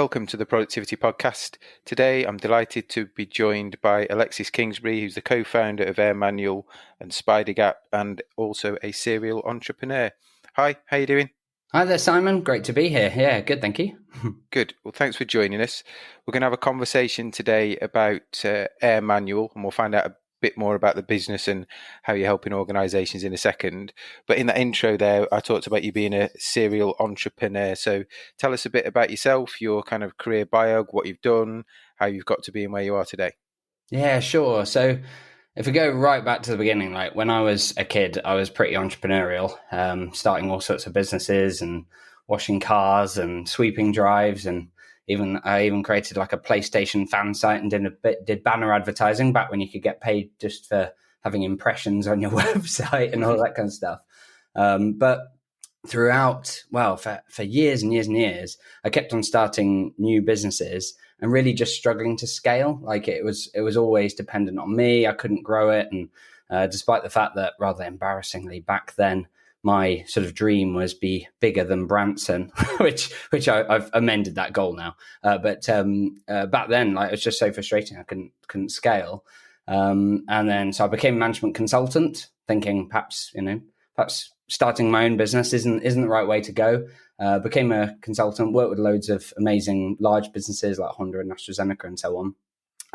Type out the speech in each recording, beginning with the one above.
Welcome to the Productivity Podcast. Today, I'm delighted to be joined by Alexis Kingsbury, who's the co-founder of Air Manual and Spider Gap, and also a serial entrepreneur. Hi, how you doing? Hi there, Simon. Great to be here. Yeah, good, thank you. Good. Well, thanks for joining us. We're going to have a conversation today about Air Manual, and we'll find out a bit more about the business and how you're helping organisations in a second. But in that intro there, I talked about you being a serial entrepreneur. So tell us a bit about yourself, your kind of career bio, what you've done, how you've got to being where you are today. Yeah, sure. So if we go right back to the beginning, like when I was a kid, I was pretty entrepreneurial, starting all sorts of businesses and washing cars and sweeping drives, and I even created like a PlayStation fan site and did banner advertising back when you could get paid just for having impressions on your website and all that kind of stuff. But throughout, for years and years and years, I kept on starting new businesses and really just struggling to scale. Like it was always dependent on me. I couldn't grow it. And despite the fact that, rather embarrassingly, back then, my sort of dream was be bigger than Branson, which I've amended that goal now. But back then, like, it was just so frustrating. I couldn't scale. And then so I became a management consultant, thinking perhaps starting my own business isn't the right way to go. Became a consultant, worked with loads of amazing large businesses like Honda and AstraZeneca and so on.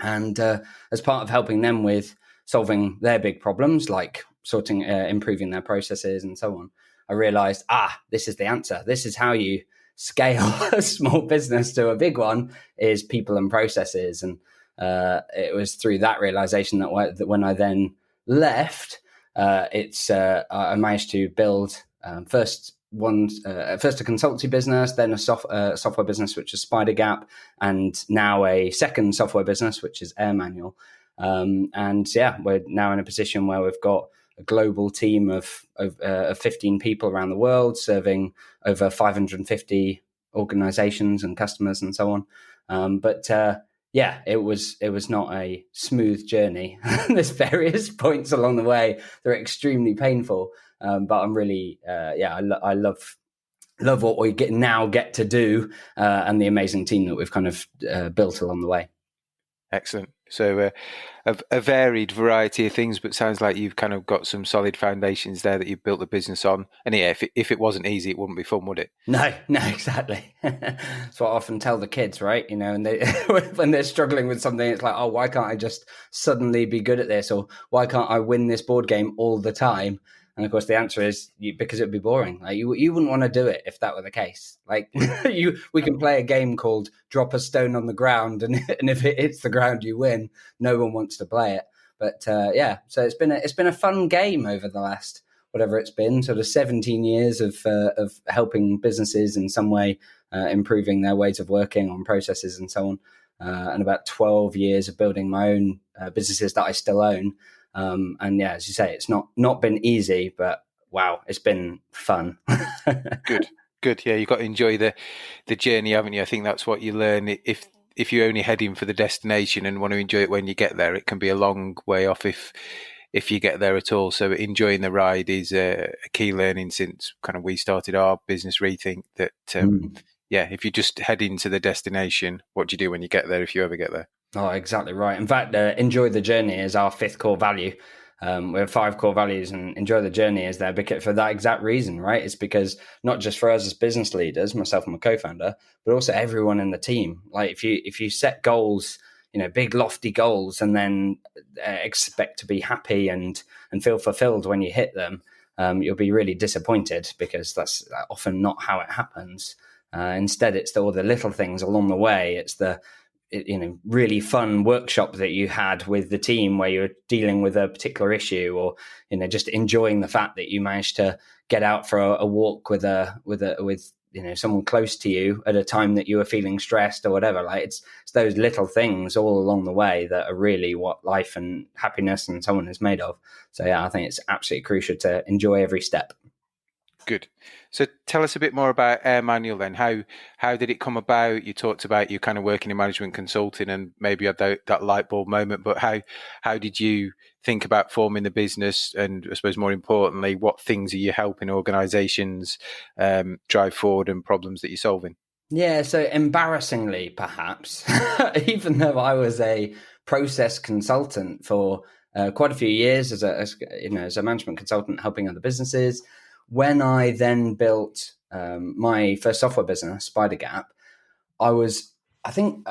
And as part of helping them with solving their big problems, like improving their processes and so on, I realized, this is the answer. This is how you scale a small business to a big one, is people and processes. And it was through that realization that when I then left, I managed to build first a consultancy business, then a software business, which is Spider Gap, and now a second software business, which is Air Manual. We're now in a position where we've got a global team of 15 people around the world, serving over 550 organizations and customers and so on. It was not a smooth journey. There's various points along the way that are extremely painful, but I'm really, I love what we get to do, and the amazing team that we've kind of built along the way. Excellent. So a varied variety of things, but sounds like you've kind of got some solid foundations there that you've built the business on. And yeah, if it wasn't easy, it wouldn't be fun, would it? No, exactly. That's what I often tell the kids, right? And they when they're struggling with something, it's like, oh, why can't I just suddenly be good at this? Or why can't I win this board game all the time? And of course, the answer is because it'd be boring. Like you wouldn't want to do it if that were the case. Like we can play a game called Drop a Stone on the Ground, and if it hits the ground, you win. No one wants to play it. But so it's been a fun game over the last whatever it's been, sort of 17 years of helping businesses in some way, improving their ways of working on processes and so on, and about 12 years of building my own businesses that I still own. As you say, it's not been easy, but wow, it's been fun. Good. Yeah, you've got to enjoy the journey, haven't you? I think that's what you learn. If you're only heading for the destination and want to enjoy it when you get there, it can be a long way off if you get there at all. So enjoying the ride is a key learning since kind of we started our business Rethink. That if you just head into the destination, what do you do when you get there, if you ever get there? Oh, exactly right. In fact, enjoy the journey is our fifth core value. We have 5 core values, and enjoy the journey is there because for that exact reason, right? It's because not just for us as business leaders, myself and my co-founder, but also everyone in the team. Like if you set goals, big lofty goals, and then expect to be happy and feel fulfilled when you hit them, you'll be really disappointed because that's often not how it happens. Instead, it's all the little things along the way. It's the really fun workshop that you had with the team where you're dealing with a particular issue, or just enjoying the fact that you managed to get out for a walk with someone close to you at a time that you were feeling stressed or whatever. Like it's those little things all along the way that are really what life and happiness and so on is made of. So yeah, I think it's absolutely crucial to enjoy every step. Good. So tell us a bit more about Air Manual then. How did it come about? You talked about you kind of working in management consulting and maybe had that light bulb moment, but how did you think about forming the business? And I suppose more importantly, what things are you helping organisations drive forward and problems that you're solving? Yeah, so embarrassingly, perhaps, even though I was a process consultant for quite a few years as a management consultant helping other businesses, when I then built my first software business, Spider Gap, I was, I think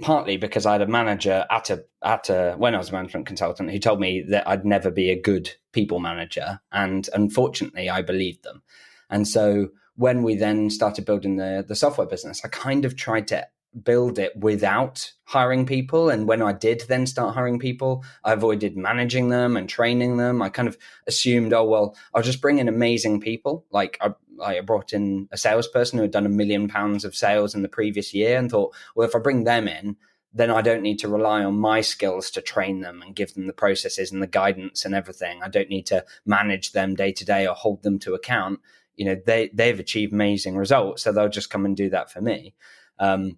partly because I had a manager when I was a management consultant who told me that I'd never be a good people manager, and unfortunately, I believed them. And so when we then started building the software business, I kind of tried to build it without hiring people. And when I did then start hiring people, I avoided managing them and training them. I kind of assumed, oh, well, I'll just bring in amazing people. Like I brought in a salesperson who had done £1 million of sales in the previous year and thought, well, if I bring them in, then I don't need to rely on my skills to train them and give them the processes and the guidance and everything. I don't need to manage them day to day or hold them to account. They've achieved amazing results, so they'll just come and do that for me. And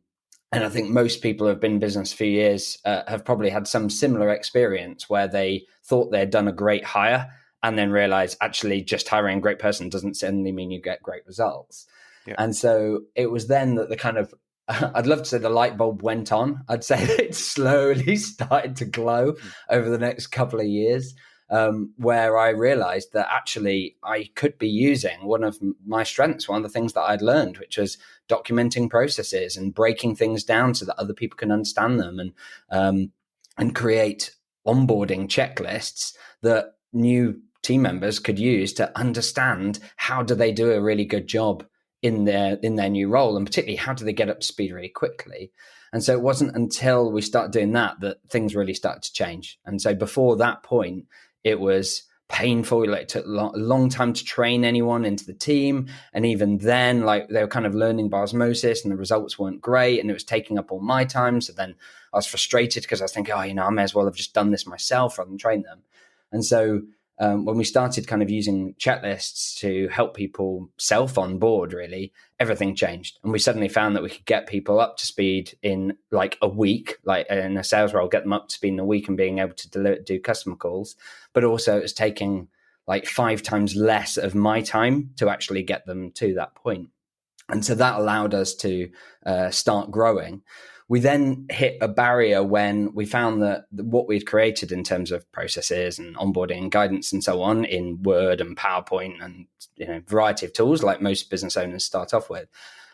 I think most people who have been in business for years have probably had some similar experience where they thought they'd done a great hire and then realized actually just hiring a great person doesn't suddenly mean you get great results. Yeah. And so it was then that the kind of, I'd love to say the light bulb went on. I'd say it slowly started to glow over the next couple of years, where I realized that actually I could be using one of my strengths, one of the things that I'd learned, which was documenting processes and breaking things down so that other people can understand them, and create onboarding checklists that new team members could use to understand how do they do a really good job in their new role, and particularly how do they get up to speed really quickly. And so it wasn't until we started doing that things really started to change. And so before that point, it was painful. Like, it took a long time to train anyone into the team. And even then, like, they were kind of learning by osmosis and the results weren't great. And it was taking up all my time. So then I was frustrated because I was thinking, I may as well have just done this myself rather than train them. And so when we started kind of using checklists to help people self-onboard, really, everything changed. And we suddenly found that we could get people up to speed in like a week, like in a sales role, get them up to speed in a week and being able to do customer calls. But also it's taking like 5 times less of my time to actually get them to that point. And so that allowed us to start growing. We then hit a barrier when we found that what we'd created in terms of processes and onboarding and guidance and so on in Word and PowerPoint and variety of tools like most business owners start off with,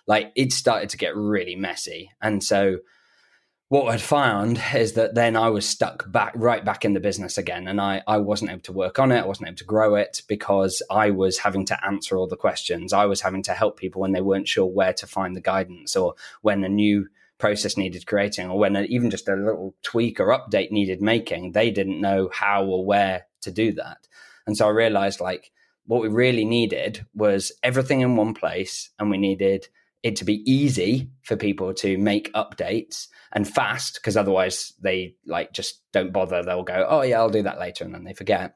like, it started to get really messy. And so what I'd found is that then I was stuck right back in the business again. And I wasn't able to work on it. I wasn't able to grow it because I was having to answer all the questions. I was having to help people when they weren't sure where to find the guidance, or when a new process needed creating, or when even just a little tweak or update needed making. They didn't know how or where to do that. And so I realized, like, what we really needed was everything in one place, and we needed it to be easy for people to make updates and fast, because otherwise they just don't bother. They'll go, oh yeah, I'll do that later, and then they forget.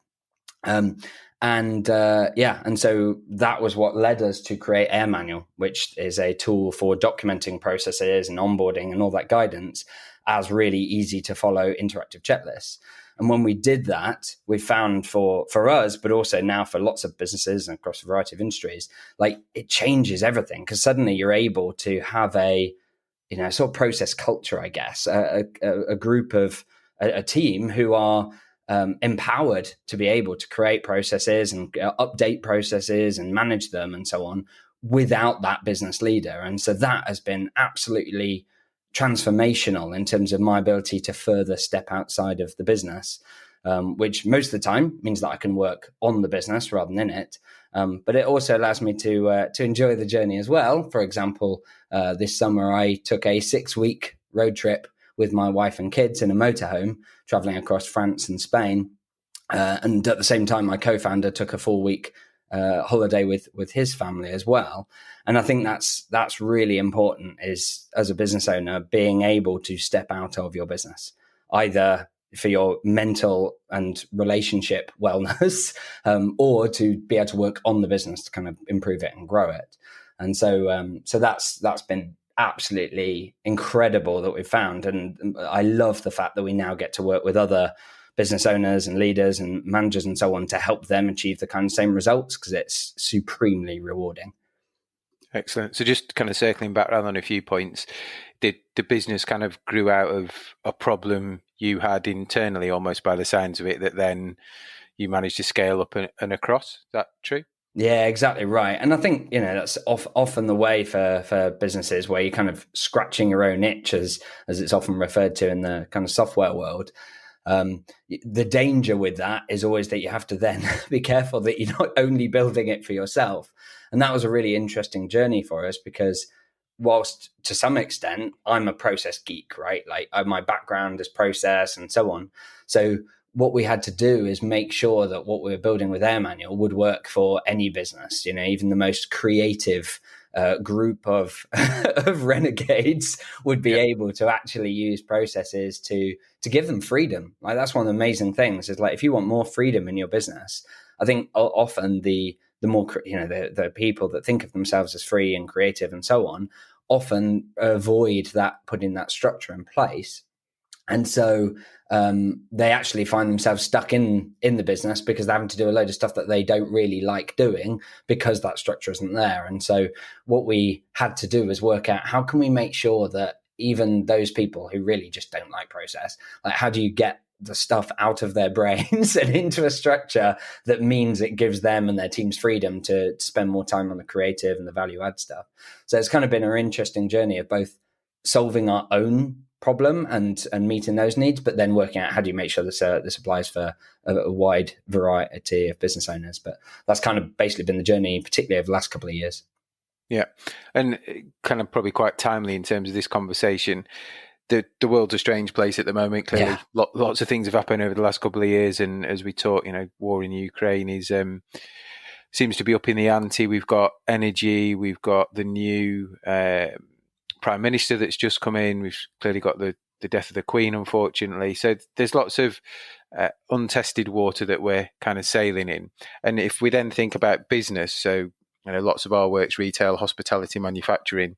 And so that was what led us to create Air Manual, which is a tool for documenting processes and onboarding and all that guidance as really easy to follow interactive checklists. And when we did that, we found for us, but also now for lots of businesses and across a variety of industries, like, it changes everything, because suddenly you're able to have a sort of process culture, I guess, a group of a team who are empowered to be able to create processes and update processes and manage them and so on without that business leader. And so that has been absolutely transformational in terms of my ability to further step outside of the business, which most of the time means that I can work on the business rather than in it. But it also allows me to enjoy the journey as well. For example, this summer I took a 6-week road trip with my wife and kids in a motorhome, traveling across France and Spain. And at the same time, my co-founder took a 4-week holiday with his family as well. And I think that's really important, is, as a business owner, being able to step out of your business, either for your mental and relationship wellness, or to be able to work on the business to kind of improve it and grow it. And so that's been absolutely incredible that we've found. And I love the fact that we now get to work with other business owners and leaders and managers and so on to help them achieve the kind of same results, because it's supremely rewarding. Excellent. So just kind of circling back around on a few points, did the business kind of grew out of a problem you had internally, almost by the signs of it, that then you managed to scale up and across? Is that true? Yeah, exactly right. And I think, that's often the way for businesses, where you're kind of scratching your own itch, as it's often referred to in the kind of software world. The danger with that is always that you have to then be careful that you're not only building it for yourself. And that was a really interesting journey for us, because whilst to some extent I'm a process geek, right? Like my background is process and so on. So what we had to do is make sure that what we were building with Air Manual would work for any business, even the most creative group of of renegades would be able to actually use processes to give them freedom. Like, that's one of the amazing things, is like, if you want more freedom in your business, I think often the more, the people that think of themselves as free and creative and so on, often avoid that, putting that structure in place. And so they actually find themselves stuck in the business, because they're having to do a load of stuff that they don't really like doing, because that structure isn't there. And so what we had to do was work out, how can we make sure that even those people who really just don't like process, like, how do you get the stuff out of their brains and into a structure that means it gives them and their teams freedom to spend more time on the creative and the value add stuff. So it's kind of been an interesting journey of both solving our own problem and meeting those needs, but then working out, how do you make sure this applies for a wide variety of business owners. But that's kind of basically been the journey, particularly over the last couple of years. Yeah, and kind of probably quite timely in terms of this conversation. The world's a strange place at the moment. Clearly, lots of things have happened over the last couple of years, and as we talk, war in Ukraine is seems to be up in the ante. We've got energy, we've got the new Prime Minister that's just come in. We've clearly got the death of the Queen, unfortunately. So there's lots of untested water that we're kind of sailing in. And if we then think about business, so lots of our work's retail, hospitality, manufacturing,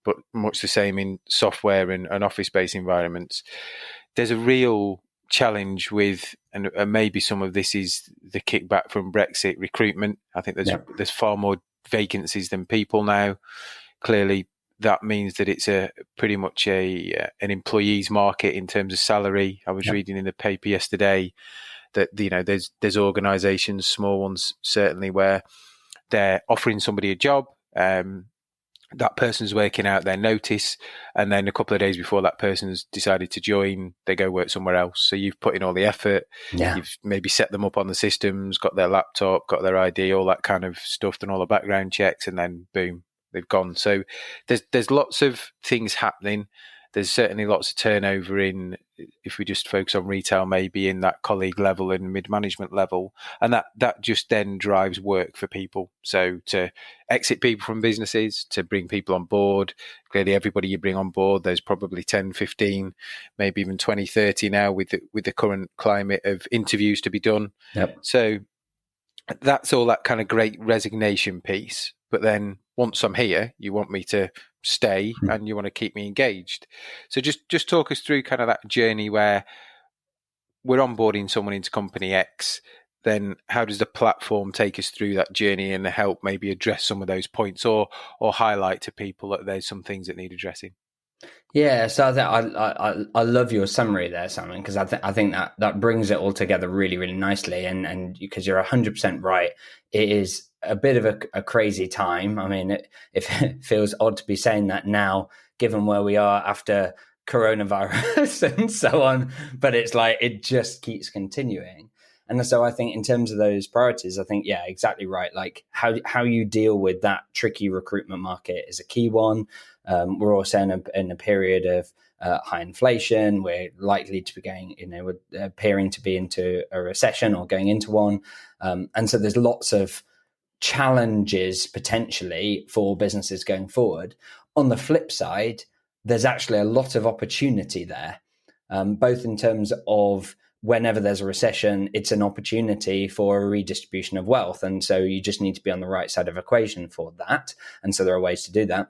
but much the same in software and office-based environments. There's a real challenge with, and maybe some of this is the kickback from Brexit, recruitment. I think there's far more vacancies than people now. Clearly, that means that it's a pretty much an employee's market in terms of salary. I was reading in the paper yesterday that there's organisations, small ones certainly, where they're offering somebody a job. That person's working out their notice, and then a couple of days before that person's decided to join, they go work somewhere else. So you've put in all the effort, you've maybe set them up on the systems, got their laptop, got their ID, all that kind of stuff, done all the background checks, and then boom, they've gone. So there's lots of things happening. There's certainly lots of turnover in, if we just focus on retail, maybe in that colleague level and mid-management level. And that just then drives work for people. So to exit people from businesses, to bring people on board, clearly everybody you bring on board, there's probably 10, 15, maybe even 20, 30 now with the current climate of interviews to be done. So that's all that kind of great resignation piece. But then once I'm here, you want me to stay and you want to keep me engaged. So just talk us through kind of that journey where we're onboarding someone into company X. Then how does the platform take us through that journey and help maybe address some of those points, or highlight to people that there's some things that need addressing? Yeah, so I love your summary there, Simon, because I think that brings it all together really, really nicely. And because you're 100% right, it is a bit of a crazy time. I mean, it feels odd to be saying that now, given where we are after coronavirus and so on, but it's like it just keeps continuing. And so I think in terms of those priorities, I think, yeah, exactly right. Like how you deal with that tricky recruitment market is a key one. We're also in a period of high inflation. We're likely to be going, we're appearing to be into a recession or going into one. And so there's lots of challenges potentially for businesses going forward. On the flip side, there's actually a lot of opportunity there, both in terms of whenever there's a recession, it's an opportunity for a redistribution of wealth. And so you just need to be on the right side of the equation for that. And so there are ways to do that.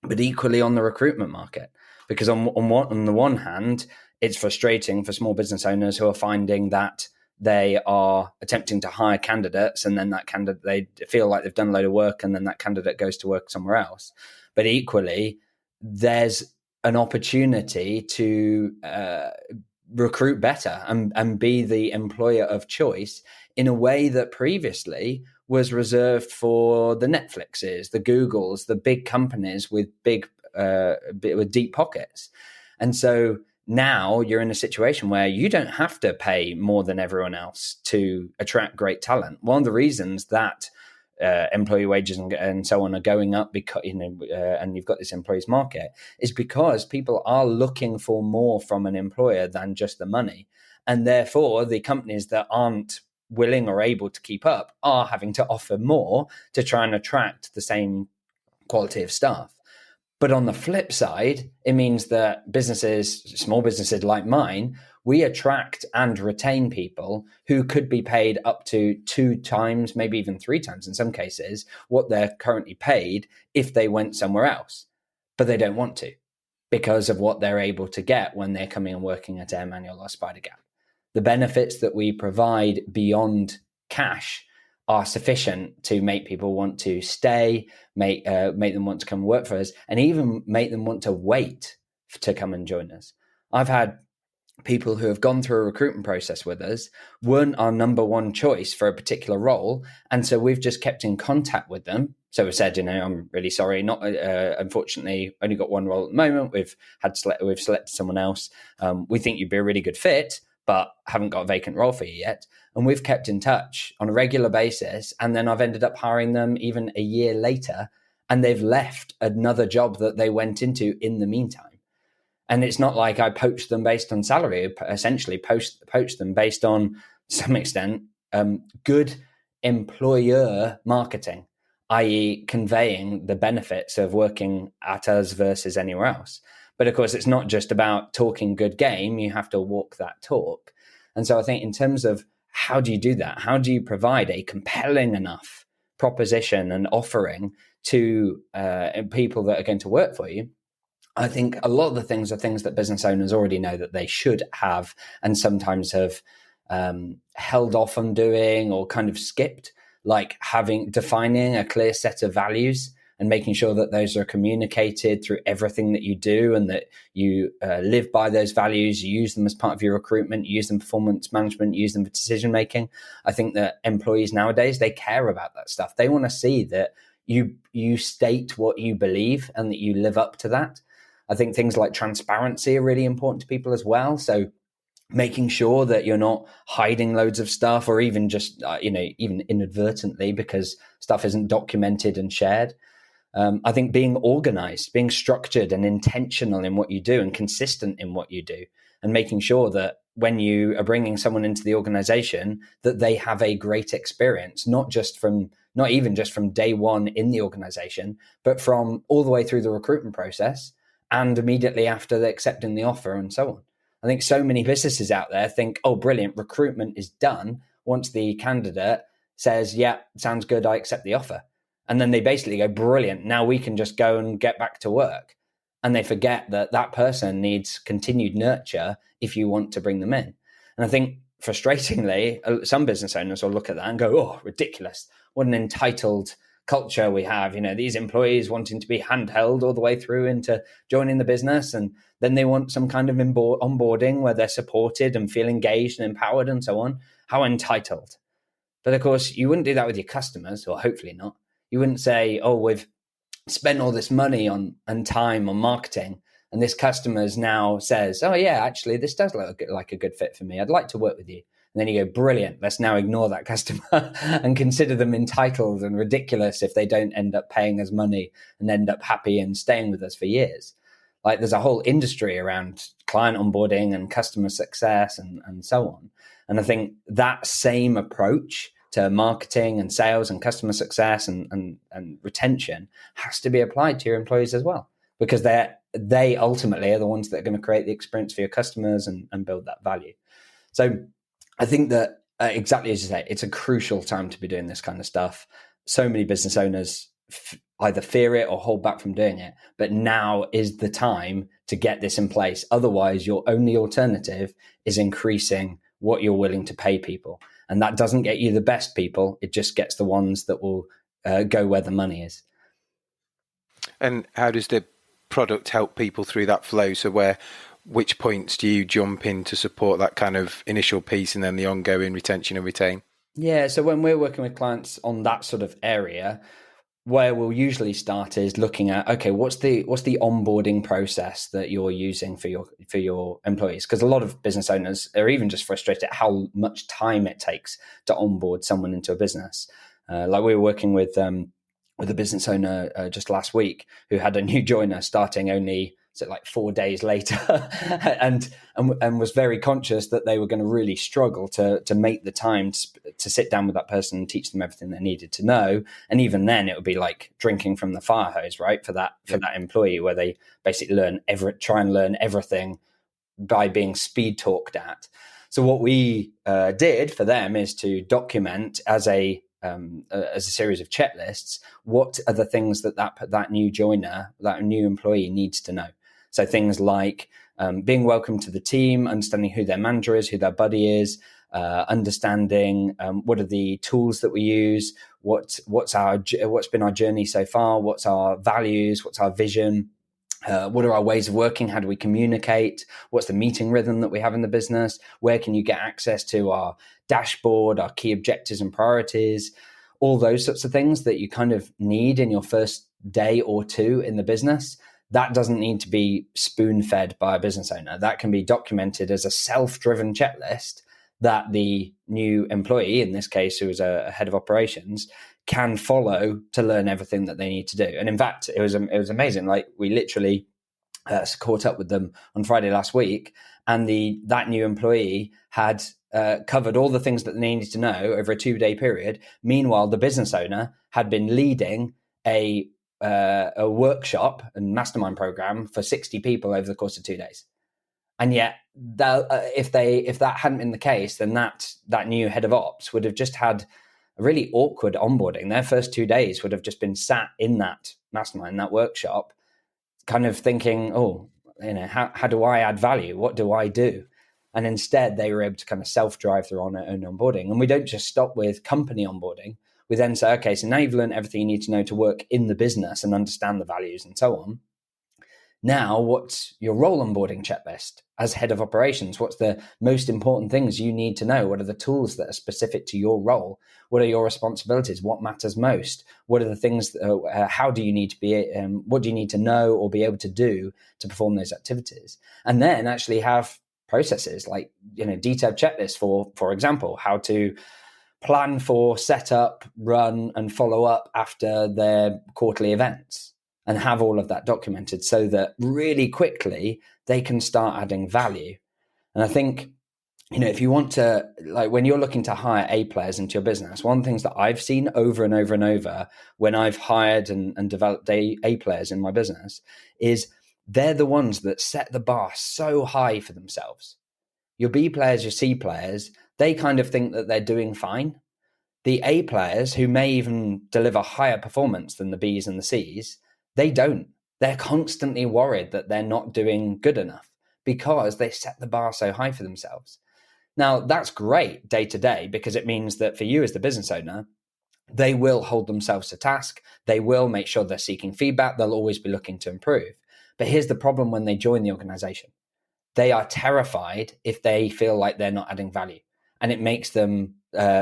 But equally on the recruitment market, because on the one hand, it's frustrating for small business owners who are finding that they are attempting to hire candidates, and then that candidate, they feel like they've done a load of work, and then that candidate goes to work somewhere else. But equally, there's an opportunity to recruit better and be the employer of choice in a way that previously was reserved for the Netflixes, the Googles, the big companies with with deep pockets. And so now you're in a situation where you don't have to pay more than everyone else to attract great talent. One of the reasons that employee wages and so on are going up, because and you've got this employees market, is because people are looking for more from an employer than just the money, and therefore the companies that aren't willing or able to keep up are having to offer more to try and attract the same quality of staff. But on the flip side, it means that businesses, small businesses like mine, we attract and retain people who could be paid up to 2 times, maybe even 3 times in some cases, what they're currently paid if they went somewhere else. But they don't want to, because of what they're able to get when they're coming and working at Air Manual or Spider Gap. The benefits that we provide beyond cash are sufficient to make people want to stay, make them want to come work for us, and even make them want to wait to come and join us. I've had people who have gone through a recruitment process with us, weren't our number one choice for a particular role, and so we've just kept in contact with them. So we said, I'm really sorry, not unfortunately, only got one role at the moment. We've selected someone else. We think you'd be a really good fit, but haven't got a vacant role for you yet. And we've kept in touch on a regular basis. And then I've ended up hiring them even a year later, and they've left another job that they went into in the meantime. And it's not like I poached them based on salary, essentially poached them based on, to some extent, good employer marketing, i.e. conveying the benefits of working at us versus anywhere else. But of course, it's not just about talking good game. You have to walk that talk. And so I think in terms of how do you do that? How do you provide a compelling enough proposition and offering to people that are going to work for you? I think a lot of the things are things that business owners already know that they should have, and sometimes have held off on doing or kind of skipped, like defining a clear set of values and making sure that those are communicated through everything that you do, and that you live by those values, you use them as part of your recruitment, you use them for performance management, you use them for decision making. I think that employees nowadays, they care about that stuff. They want to see that you state what you believe and that you live up to that. I think things like transparency are really important to people as well. So making sure that you're not hiding loads of stuff, or even just, even inadvertently, because stuff isn't documented and shared. I think being organized, being structured and intentional in what you do and consistent in what you do, and making sure that when you are bringing someone into the organization, that they have a great experience, not even just from day one in the organization, but from all the way through the recruitment process and immediately after accepting the offer and so on. I think so many businesses out there think, oh, brilliant, recruitment is done once the candidate says, yeah, sounds good, I accept the offer. And then they basically go, brilliant, now we can just go and get back to work. And they forget that that person needs continued nurture if you want to bring them in. And I think, frustratingly, some business owners will look at that and go, oh, ridiculous. What an entitled culture we have. These employees wanting to be handheld all the way through into joining the business. And then they want some kind of onboarding where they're supported and feel engaged and empowered and so on. How entitled. But of course, you wouldn't do that with your customers, or hopefully not. You wouldn't say, oh, we've spent all this money and time on marketing, and this customer's now says, oh yeah, actually, this does look like a good fit for me. I'd like to work with you. And then you go, brilliant, let's now ignore that customer and consider them entitled and ridiculous if they don't end up paying us money and end up happy and staying with us for years. Like, there's a whole industry around client onboarding and customer success and so on. And I think that same approach to marketing and sales and customer success and retention has to be applied to your employees as well, because they ultimately are the ones that are going to create the experience for your customers and build that value. So I think that exactly as you say, it's a crucial time to be doing this kind of stuff. So many business owners either fear it or hold back from doing it, but now is the time to get this in place. Otherwise, your only alternative is increasing what you're willing to pay people. And that doesn't get you the best people. It just gets the ones that will go where the money is. And how does the product help people through that flow? So which points do you jump in to support that kind of initial piece and then the ongoing retention and retain? Yeah, so when we're working with clients on that sort of area, where we'll usually start is looking at, okay, what's the onboarding process that you're using for your employees? Because a lot of business owners are even just frustrated at how much time it takes to onboard someone into a business. Like we were working with a business owner just last week who had a new joiner starting only like 4 days later, and was very conscious that they were going to really struggle to make the time to sit down with that person and teach them everything they needed to know. And even then, it would be like drinking from the fire hose, right? For that employee, where they basically try and learn everything by being speed talked at. So what we did for them is to document as a series of checklists, what are the things that new joiner, that new employee needs to know. So things like being welcome to the team, understanding who their manager is, who their buddy is, understanding what are the tools that we use, what's been our journey so far, what's our values, what's our vision, what are our ways of working, how do we communicate, what's the meeting rhythm that we have in the business, where can you get access to our dashboard, our key objectives and priorities, all those sorts of things that you kind of need in your first day or two in the business. That doesn't need to be spoon-fed by a business owner. That can be documented as a self-driven checklist that the new employee, in this case, who is a head of operations, can follow to learn everything that they need to do. And in fact, it was amazing. Like we literally caught up with them on Friday last week, and that new employee had covered all the things that they needed to know over a 2-day period. Meanwhile, the business owner had been leading a workshop and mastermind program for 60 people over the course of 2 days. And yet, if that hadn't been the case, then that new head of ops would have just had a really awkward onboarding. Their first 2 days would have just been sat in that mastermind, that workshop, kind of thinking, oh, how do I add value? What do I do? And instead, they were able to kind of self-drive their own onboarding. And we don't just stop with company onboarding. We then say, okay, so now you've learned everything you need to know to work in the business and understand the values and so on. Now, what's your role onboarding checklist as head of operations? What's the most important things you need to know? What are the tools that are specific to your role? What are your responsibilities? What matters most? What are the things, how do you need to be, what do you need to know or be able to do to perform those activities? And then actually have processes like, detailed checklists for example, how to plan for, set up, run, and follow up after their quarterly events, and have all of that documented so that really quickly they can start adding value. And I think, if you want to, like when you're looking to hire A players into your business, one of the things that I've seen over and over and over when I've hired and developed A players in my business is they're the ones that set the bar so high for themselves. Your B players, your C players, they kind of think that they're doing fine. The A players, who may even deliver higher performance than the Bs and the Cs, they don't. They're constantly worried that they're not doing good enough because they set the bar so high for themselves. Now, that's great day to day because it means that for you as the business owner, they will hold themselves to task. They will make sure they're seeking feedback. They'll always be looking to improve. But here's the problem when they join the organization. They are terrified if they feel like they're not adding value, and it makes them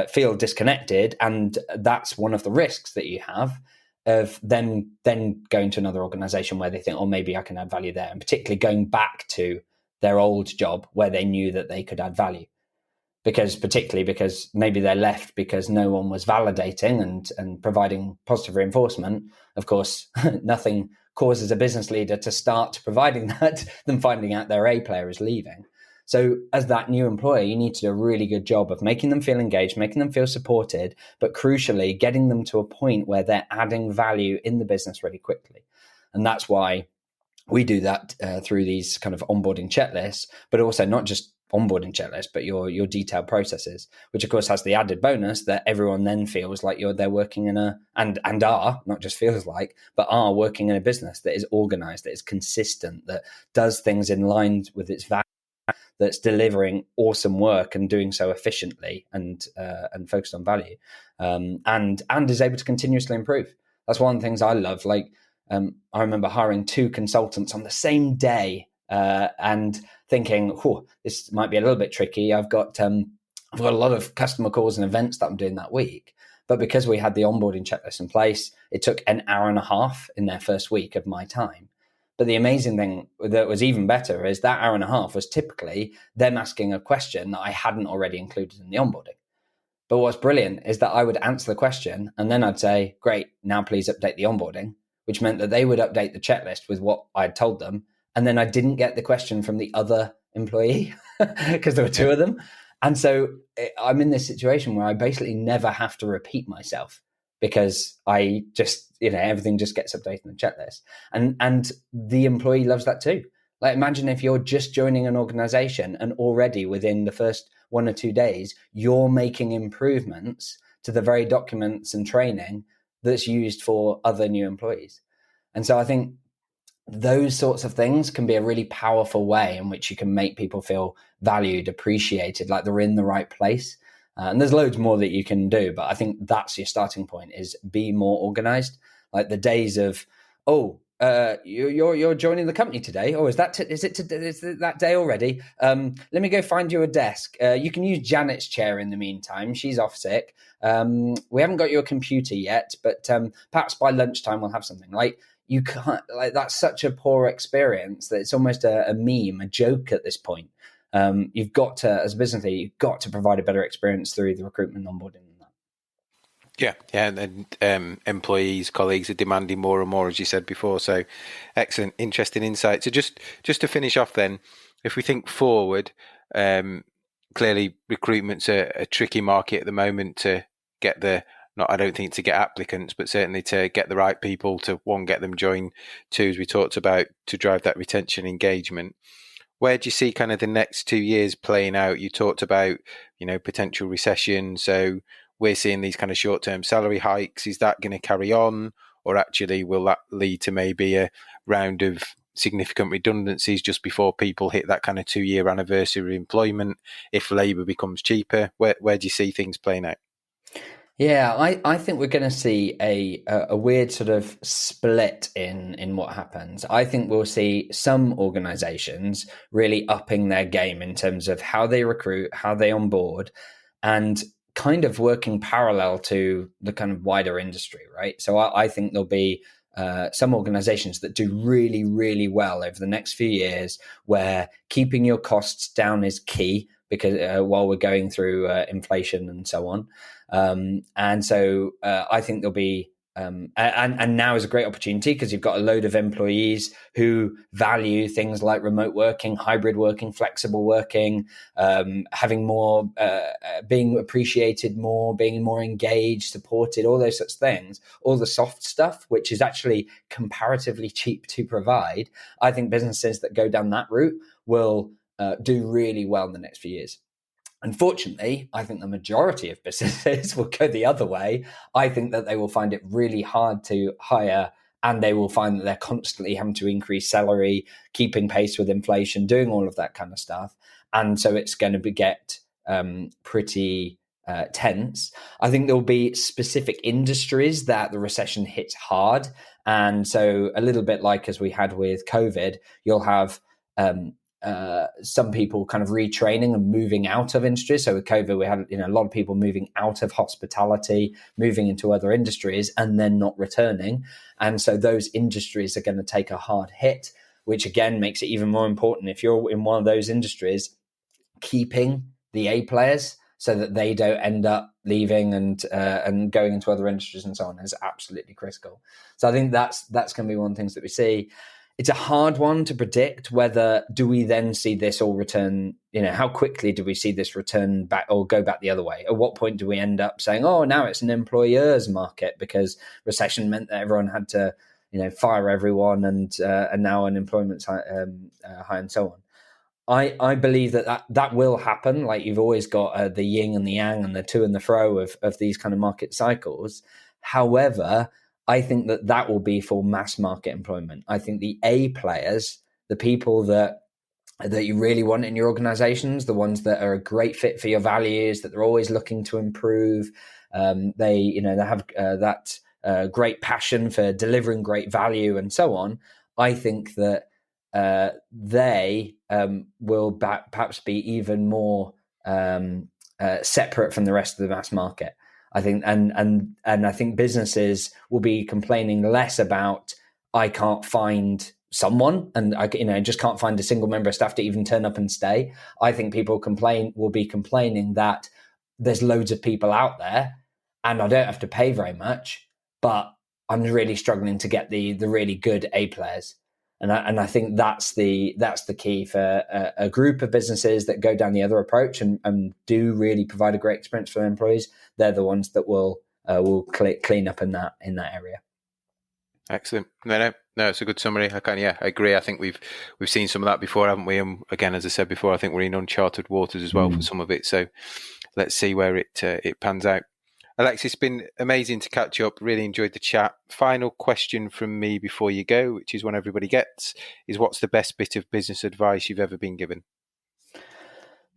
feel disconnected. And that's one of the risks that you have of them then going to another organization where they think, oh, maybe I can add value there. And particularly going back to their old job where they knew that they could add value. Because maybe they're left because no one was validating and providing positive reinforcement. Of course, nothing causes a business leader to start providing that than finding out their A player is leaving. So as that new employer, you need to do a really good job of making them feel engaged, making them feel supported, but crucially, getting them to a point where they're adding value in the business really quickly. And that's why we do that through these kind of onboarding checklists, but also not just onboarding checklist, but your detailed processes, which of course has the added bonus that everyone then feels like they're working in and are, not just feels like, but are working in a business that is organized, that is consistent, that does things in line with its that's delivering awesome work and doing so efficiently and focused on value, and is able to continuously improve. That's one of the things I love. Like, I remember hiring 2 consultants on the same day, and thinking, this might be a little bit tricky. I've got a lot of customer calls and events that I'm doing that week. But because we had the onboarding checklist in place, it took an hour and a half in their first week of my time. But the amazing thing that was even better is that hour and a half was typically them asking a question that I hadn't already included in the onboarding. But what's brilliant is that I would answer the question and then I'd say, great, now please update the onboarding, which meant that they would update the checklist with what I'd told them. And then I didn't get the question from the other employee because there were 2 of them. And so I'm in this situation where I basically never have to repeat myself because I just, everything just gets updated in the checklist. And the employee loves that too. Like, imagine if you're just joining an organization and already within the first 1 or 2 days, you're making improvements to the very documents and training that's used for other new employees. And so I think those sorts of things can be a really powerful way in which you can make people feel valued, appreciated, like they're in the right place. And there's loads more that you can do, but I think that's your starting point, is be more organized. Like the days of, you're joining the company today. Oh, is it that day already? Let me go find you a desk. You can use Janet's chair in the meantime. She's off sick. We haven't got your computer yet, but perhaps by lunchtime we'll have something. Like, you can't, like, that's such a poor experience that it's almost a meme, a joke at this point. You've got to, as a business leader, you've got to provide a better experience through the recruitment and onboarding. Yeah, and employees, colleagues are demanding more and more, as you said before. So, excellent, interesting insight. So, just to finish off, then, if we think forward, clearly recruitment's a tricky market at the moment to get I don't think to get applicants, but certainly to get the right people to, 1, get them join, 2, as we talked about, to drive that retention engagement. Where do you see kind of the next 2 years playing out? You talked about, potential recession. So we're seeing these kind of short-term salary hikes. Is that going to carry on? Or actually will that lead to maybe a round of significant redundancies just before people hit that kind of 2-year anniversary of employment if labour becomes cheaper? Where do you see things playing out? Yeah, I think we're going to see a weird sort of split in what happens. I think we'll see some organizations really upping their game in terms of how they recruit, how they onboard, and kind of working parallel to the kind of wider industry, right? So I think there'll be some organizations that do really, really well over the next few years, where keeping your costs down is key, because while we're going through inflation and so on. And so I think there'll be, and now is a great opportunity because you've got a load of employees who value things like remote working, hybrid working, flexible working, having more, being appreciated more, being more engaged, supported, all those such things, all the soft stuff, which is actually comparatively cheap to provide. I think businesses that go down that route will do really well in the next few years. Unfortunately, I think the majority of businesses will go the other way. I think that they will find it really hard to hire, and they will find that they're constantly having to increase salary, keeping pace with inflation, doing all of that kind of stuff. And so it's going to get pretty tense. I think there'll be specific industries that the recession hits hard. And so a little bit like as we had with COVID, you'll have some people kind of retraining and moving out of industries. So with COVID, we had a lot of people moving out of hospitality, moving into other industries, and then not returning. And so those industries are going to take a hard hit, which again makes it even more important if you're in one of those industries, keeping the A players so that they don't end up leaving and going into other industries and so on is absolutely critical. So I think that's going to be one of the things that we see. It's a hard one to predict. Whether do we then see this all return, how quickly do we see this return back or go back the other way? At what point do we end up saying, oh, now it's an employer's market because recession meant that everyone had to, fire everyone and now unemployment's high and so on. I believe that will happen. Like, you've always got the yin and the yang and the to and the fro of these kind of market cycles. However, I think that will be for mass market employment. I think the A players, the people that that you really want in your organizations, the ones that are a great fit for your values, that they're always looking to improve. They have that great passion for delivering great value and so on. I think that they will perhaps be even more separate from the rest of the mass market. I think, and I think businesses will be complaining less about, I can't find someone, and I just can't find a single member of staff to even turn up and stay. I think people will be complaining that there's loads of people out there, and I don't have to pay very much, but I'm really struggling to get the really good A players. And I think that's the key for a group of businesses that go down the other approach and do really provide a great experience for their employees. They're the ones that will clean up in that area. Excellent. No, it's a good summary. I agree. I think we've seen some of that before, haven't we? And again, as I said before, I think we're in uncharted waters as well for some of it. So let's see where it pans out. Alex, it's been amazing to catch up. Really enjoyed the chat. Final question from me before you go, which is one everybody gets, is what's the best bit of business advice you've ever been given?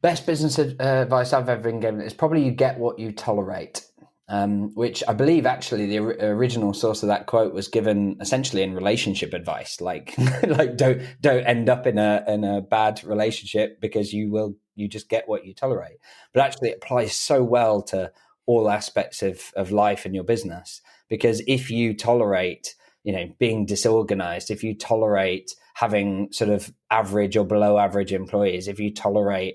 Best business advice I've ever been given is probably you get what you tolerate. Which I believe actually the original source of that quote was given essentially in relationship advice, like don't end up in a bad relationship because you just get what you tolerate. But actually it applies so well to all aspects of life and your business, because if you tolerate being disorganized, if you tolerate having sort of average or below average employees, if you tolerate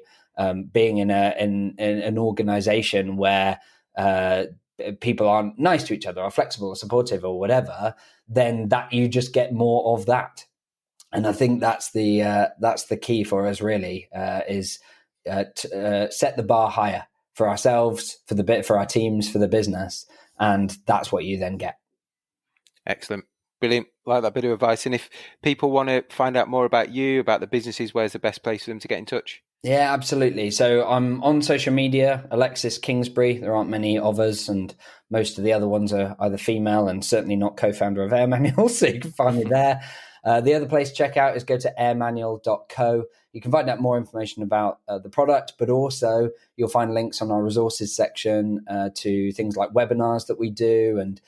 being in an organization where people aren't nice to each other or flexible or supportive or whatever, then that you just get more of that. And I think that's the key for us really, is set the bar higher for ourselves, for our teams, for the business, and that's what you then get. Excellent. Brilliant. Like that bit of advice. And if people want to find out more about you, about the businesses, where's the best place for them to get in touch? Yeah, absolutely. So I'm on social media, Alexis Kingsbury. There aren't many of us, and most of the other ones are either female and certainly not co-founder of Air Manual, so you can find me there. The other place to check out is go to airmanual.co. You can find out more information about the product, but also you'll find links on our resources section to things like webinars that we do and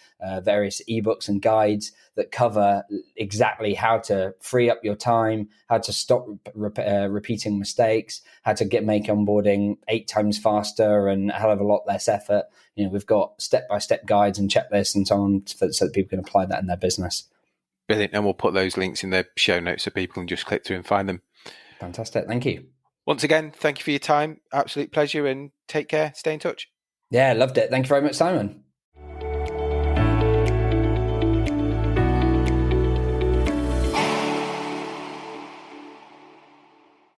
various ebooks and guides that cover exactly how to free up your time, how to stop repeating mistakes, how to make onboarding 8 times faster and a hell of a lot less effort. We've got step-by-step guides and checklists and so on so that people can apply that in their business. Brilliant. And we'll put those links in the show notes so people can just click through and find them. Fantastic. Thank you. Once again, thank you for your time. Absolute pleasure, and take care. Stay in touch. Yeah, loved it. Thank you very much, Simon.